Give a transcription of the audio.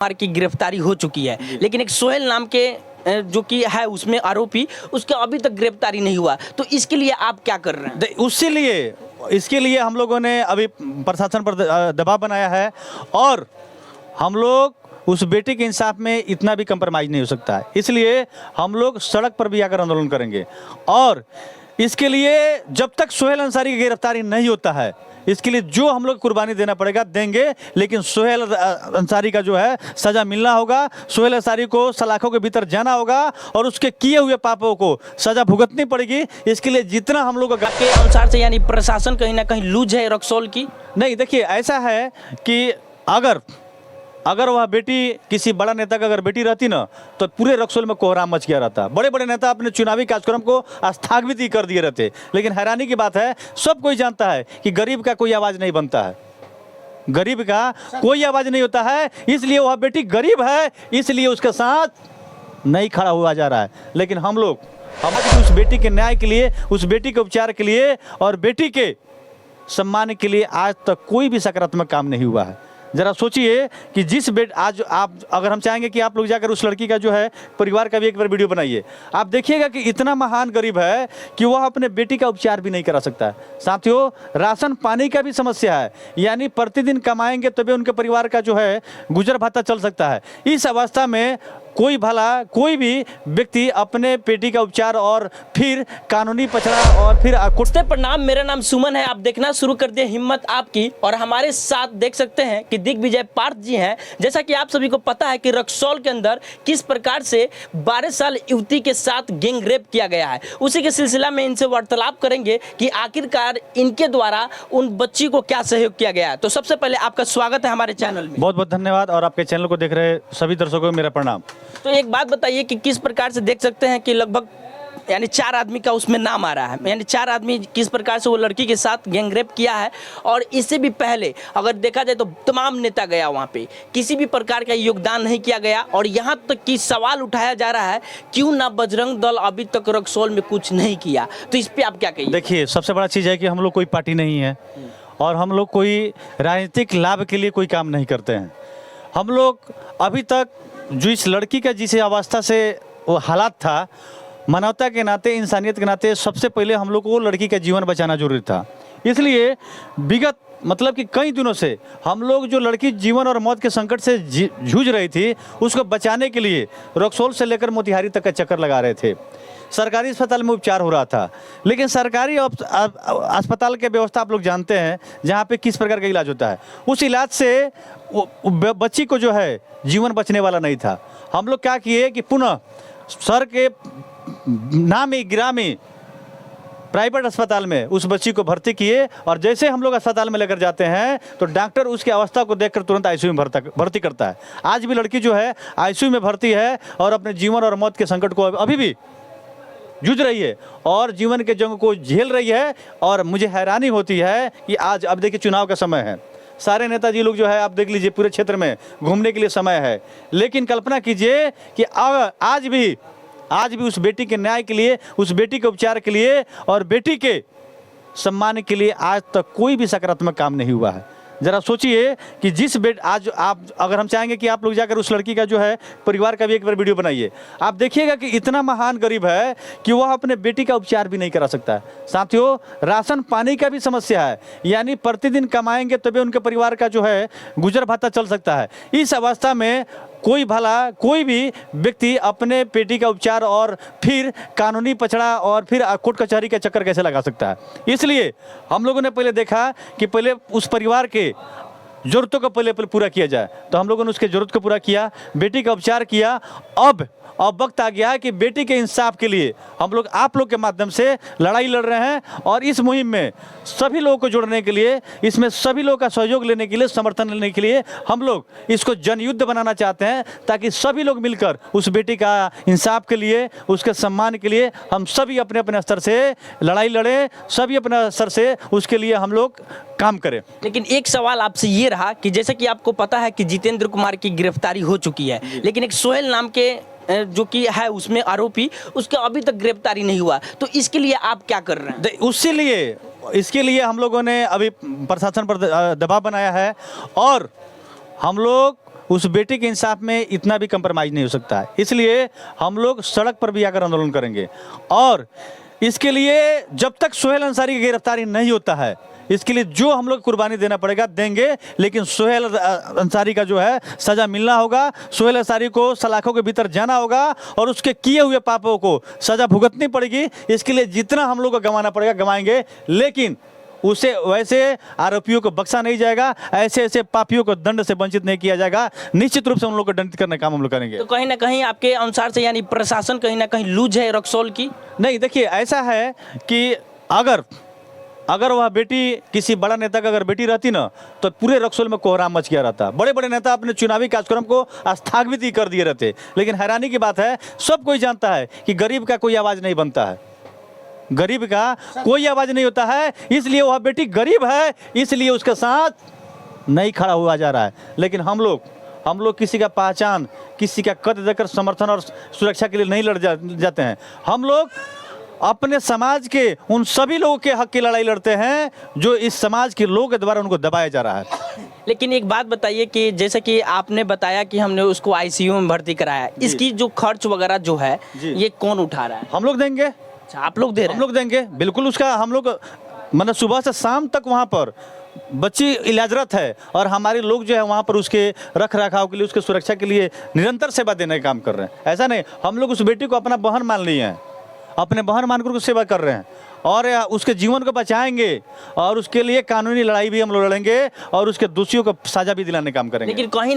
कुमार की गिरफ्तारी हो चुकी है, लेकिन एक सोहेल नाम के जो कि है उसमें आरोपी, उसका अभी तक गिरफ्तारी नहीं हुआ। तो इसके लिए आप क्या कर रहे हैं? इसके लिए हम लोगों ने अभी प्रशासन पर दबाव बनाया है और हम लोग उस बेटे के इंसाफ में इतना भी कंप्रोमाइज़ नहीं हो सकता है। इसलिए हम लोग सड़क पर भी आकर आंदोलन करेंगे और इसके लिए जब तक सोहेल अंसारी की गिरफ्तारी नहीं होता है, इसके लिए जो हम लोग कुर्बानी देना पड़ेगा देंगे, लेकिन सोहेल अंसारी का जो है सज़ा मिलना होगा। सोहेल अंसारी को सलाखों के भीतर जाना होगा और उसके किए हुए पापों को सज़ा भुगतनी पड़ेगी। इसके लिए जितना हम लोग के अनुसार से यानी प्रशासन कहीं ना कहीं लूज है रक्सौल की। नहीं, देखिए ऐसा है कि अगर वह बेटी किसी बड़ा नेता का अगर बेटी रहती ना तो पूरे रक्सौल में कोहराम मच गया रहता। बड़े बड़े नेता अपने चुनावी कार्यक्रम को स्थगित ही कर दिए रहते। लेकिन हैरानी की बात है, सब कोई जानता है कि गरीब का कोई आवाज़ नहीं बनता है, गरीब का कोई आवाज़ नहीं होता है। इसलिए वह बेटी गरीब है, इसलिए उसके साथ नहीं खड़ा हुआ जा रहा है। लेकिन हम लोग उस बेटी के न्याय के लिए, उस बेटी के उपचार के लिए और बेटी के सम्मान के लिए आज तक कोई भी सकारात्मक काम नहीं हुआ है। ज़रा सोचिए कि आज आप अगर हम चाहेंगे कि आप लोग जाकर उस लड़की का जो है परिवार का भी एक बार वीडियो बनाइए, आप देखिएगा कि इतना महान गरीब है कि वह अपने बेटी का उपचार भी नहीं करा सकता है। साथियों, राशन पानी का भी समस्या है, यानी प्रतिदिन कमाएंगे तभी उनके परिवार का जो है गुजर भत्ता चल सकता है। इस अवस्था में कोई भी व्यक्ति अपने बेटी का उपचार और फिर कानूनी पछड़ा और फिर नमस्ते, प्रणाम। मेरा नाम सुमन है। आप देखना शुरू कर दिए हिम्मत आपकी, और हमारे साथ देख सकते हैं कि दिग्विजय पार्थ जी हैं। जैसा कि आप सभी को पता है कि रक्सौल के अंदर किस प्रकार से 12 साल युवती के साथ गैंग रेप किया गया है, उसी के सिलसिला में इनसे वार्तालाप करेंगे कि आखिरकार इनके द्वारा उन बच्ची को क्या सहयोग किया गया है। तो सबसे पहले आपका स्वागत है हमारे चैनल में। बहुत बहुत धन्यवाद और आपके चैनल को देख रहे सभी दर्शकों को मेरा प्रणाम। तो एक बात बताइए कि किस प्रकार से देख सकते हैं कि लगभग यानी 4 आदमी का उसमें नाम आ रहा है, यानी 4 आदमी किस प्रकार से वो लड़की के साथ गैंगरेप किया है। और इससे भी पहले अगर देखा जाए तो तमाम नेता गया वहाँ पे, किसी भी प्रकार का योगदान नहीं किया गया। और यहाँ तक कि सवाल उठाया जा रहा है क्यों ना बजरंग दल अभी तक रक्सौल में कुछ नहीं किया। तो इस पर आप क्या कहिए? देखिए, सबसे बड़ा चीज़ है कि हम लोग कोई पार्टी नहीं है और हम लोग कोई राजनीतिक लाभ के लिए कोई काम नहीं करते हैं। हम लोग अभी तक जो इस लड़की का जिस अवस्था से वो हालात था, मानवता के नाते, इंसानियत के नाते सबसे पहले हम लोग को लड़की का जीवन बचाना जरूरी था। इसलिए विगत मतलब कि कई दिनों से हम लोग जो लड़की जीवन और मौत के संकट से जूझ रही थी, उसको बचाने के लिए रक्सौल से लेकर मोतिहारी तक का चक्कर लगा रहे थे। सरकारी अस्पताल में उपचार हो रहा था, लेकिन सरकारी अस्पताल की व्यवस्था आप लोग जानते हैं जहाँ पे किस प्रकार का इलाज होता है। उस इलाज से बच्ची को जो है जीवन बचने वाला नहीं था। हम लोग क्या किए कि पुनः सर के नामी गिरामी प्राइवेट अस्पताल में उस बच्ची को भर्ती किए और जैसे हम लोग अस्पताल में लेकर जाते हैं तो डॉक्टर उसकी अवस्था को देखकर तुरंत आईसीयू में भर्ती करता है। आज भी लड़की जो है आईसीयू में भर्ती है और अपने जीवन और मौत के संकट को अभी भी जूझ रही है और जीवन के जंग को झेल रही है। और मुझे हैरानी होती है कि आज अब देखिए चुनाव का समय है, सारे नेताजी लोग जो है आप देख लीजिए पूरे क्षेत्र में घूमने के लिए समय है, लेकिन कल्पना कीजिए कि आज भी उस बेटी के न्याय के लिए, उस बेटी के उपचार के लिए और बेटी के सम्मान के लिए आज तक कोई भी सकारात्मक काम नहीं हुआ है। ज़रा सोचिए कि आज आप अगर हम चाहेंगे कि आप लोग जाकर उस लड़की का जो है परिवार का भी एक बार वीडियो बनाइए, आप देखिएगा कि इतना महान गरीब है कि वह अपने बेटी का उपचार भी नहीं करा सकता है। साथियों, राशन पानी का भी समस्या है, यानी प्रतिदिन कमाएंगे तभी उनके परिवार का जो है गुजर भत्ता चल सकता है। इस अवस्था में कोई भी व्यक्ति अपने बेटी का उपचार और फिर कानूनी पछड़ा और फिर कोर्ट कचहरी का चक्कर कैसे लगा सकता है। इसलिए हम लोगों ने पहले देखा कि पहले उस परिवार के ज़रूरतों को पहले पूरा किया जाए, तो हम लोगों ने उसके ज़रूरत को पूरा किया, बेटी का उपचार किया। अब वक्त आ गया है कि बेटी के इंसाफ के लिए हम लोग आप लोग के माध्यम से लड़ाई लड़ रहे हैं और इस मुहिम में सभी लोगों को जोड़ने के लिए, इसमें सभी लोगों का सहयोग लेने के लिए, समर्थन लेने के लिए हम लोग इसको जनयुद्ध बनाना चाहते हैं, ताकि सभी लोग मिलकर उस बेटी का इंसाफ के लिए, उसके सम्मान के लिए हम सभी अपने अपने स्तर से लड़ाई लड़ें, सभी अपने स्तर से उसके लिए हम लोग काम करें। लेकिन एक सवाल आपसे ये रहा कि जैसे कि आपको पता है कि जितेंद्र कुमार की गिरफ्तारी हो चुकी है, लेकिन एक सोहेल नाम के जो कि है उसमें आरोपी, उसका अभी तक गिरफ्तारी नहीं हुआ। तो इसके लिए आप क्या कर रहे हैं? इसके लिए हम लोगों ने अभी प्रशासन पर दबाव बनाया है और हम लोग उस बेटी के इंसाफ में इतना भी कंप्रोमाइज़ नहीं हो सकता है। इसलिए हम लोग सड़क पर भी आकर आंदोलन करेंगे और इसके लिए जब तक सोहेल अंसारी की गिरफ्तारी नहीं होता है, इसके लिए जो हम लोग कुर्बानी देना पड़ेगा देंगे, लेकिन सोहेल अंसारी का जो है सज़ा मिलना होगा। सोहेल अंसारी को सलाखों के भीतर जाना होगा और उसके किए हुए पापों को सज़ा भुगतनी पड़ेगी। इसके लिए जितना हम लोग को गंवाना पड़ेगा गंवाएंगे, लेकिन उसे वैसे आरोपियों को बख्शा नहीं जाएगा, ऐसे ऐसे पापियों को दंड से वंचित नहीं किया जाएगा। निश्चित रूप से हम लोग को दंडित करने का काम हम लोग करेंगे। तो कहीं ना कहीं आपके अनुसार से यानी प्रशासन कहीं ना कहीं लूज है रक्सौल की? नहीं, देखिए ऐसा है कि अगर वह बेटी किसी बड़ा नेता का अगर बेटी रहती ना तो पूरे रक्सौल में कोहराम मच गया रहता। बड़े बड़े नेता अपने चुनावी कार्यक्रम को स्थगित ही कर दिए रहते। लेकिन हैरानी की बात है, सब कोई जानता है कि गरीब का कोई आवाज़ नहीं बनता है, गरीब का कोई आवाज़ नहीं होता है। इसलिए वह बेटी गरीब है, इसलिए उसके साथ नहीं खड़ा हुआ जा रहा है। लेकिन हम लोग किसी का पहचान, किसी का कद देकर समर्थन और सुरक्षा के लिए नहीं लड़ जाते हैं। हम लोग अपने समाज के उन सभी लोगों के हक की लड़ाई लड़ते हैं जो इस समाज के लोगों के द्वारा उनको दबाया जा रहा है। लेकिन एक बात बताइए कि जैसे कि आपने बताया कि हमने उसको आईसीयू में भर्ती कराया, इसकी जो खर्च वगैरह जो है ये कौन उठा रहा है? हम लोग देंगे। अच्छा, आप लोग दे रहे हैं? हम लोग देंगे, बिल्कुल। उसका हम लोग मतलब सुबह से शाम तक वहाँ पर बच्ची इलाजरत है और हमारे लोग जो है वहाँ पर उसके रख रखाव के लिए, उसके सुरक्षा के लिए निरंतर सेवा देने का काम कर रहे हैं। ऐसा नहीं, हम लोग उस बेटी को अपना बहन मान लिए हैं, अपने बहन मानकर उसको सेवा कर रहे हैं और उसके जीवन को बचाएंगे और उसके लिए कानूनी लड़ाई भी हम लोग लड़ेंगे और उसके दोषियों को सजा भी दिलाने का काम करेंगे। लेकिन कहीं